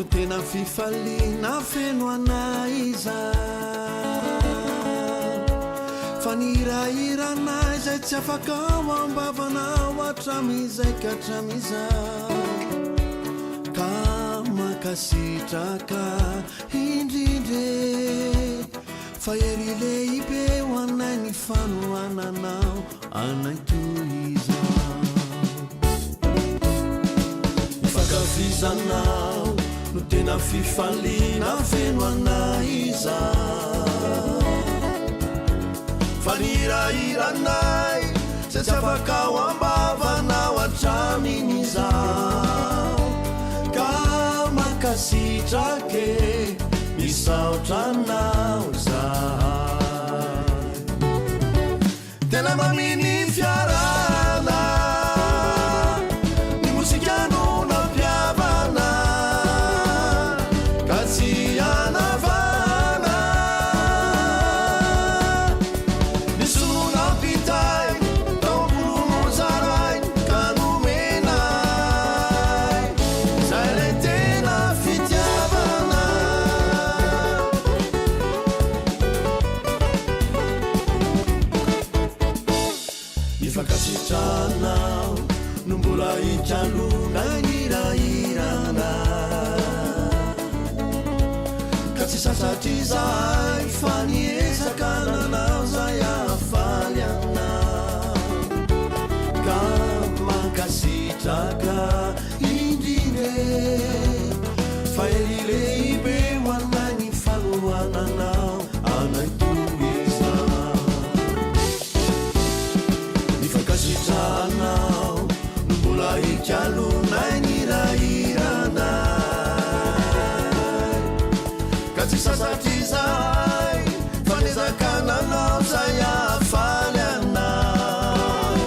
no tena fifaliana feno anaiza fa nirairanay zay tsy afaka ao ambavanao atramizay katramizao ka makasitraka indrindre fa ery lehibe ho anay ny fanohananao anay toizao ifakafizanao no tena fifaliana feno anaiza fa nirairanay zay tsy afaka ao ambavanao atramin'izao ka makasitrake misaotranao zahay tena maminy fiarana ny mosikano nampiavana ka tsy anavana ny sonampitay taombolono zaray ka nomenay zay lay tena fitiavana ifakasitranao no mbola ikalona nirairana ka tsy sasatry zay fa niezakananao zay afaly anao ka makasitraka indrindre fa ery lehibe ho anay ny fanohananao anay toizao ifakasitranao no mbola ikalonay nirairana ka tsy sasatry zay fa nezakananao zay afaly anao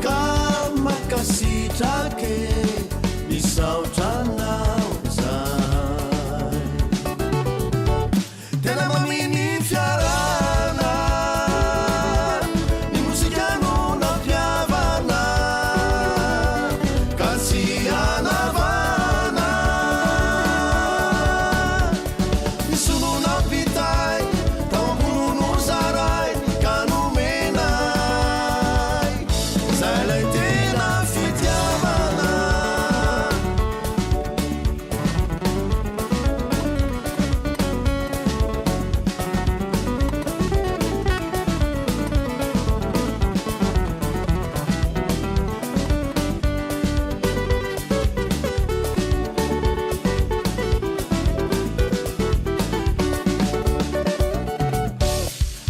ka makasitrake misaotranao zay tena maminy fiarana ny mosikano nampiavana ka tsy anavana ny sononampitay tao ambolono zaray ka nomenay zay lay tena fitiavana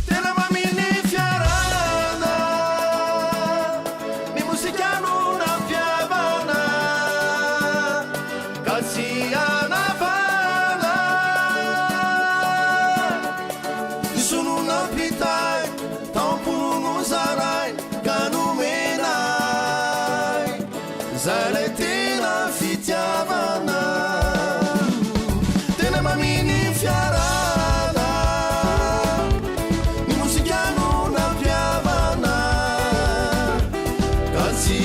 tena maminy fiarana ny mosikano nampiavana ka tsy anavana ny sononampitay tao ambolono zaray ka nomenay zay lay tena fitiavana tena maminy fiarana ny mosikano nampiavana ka tsy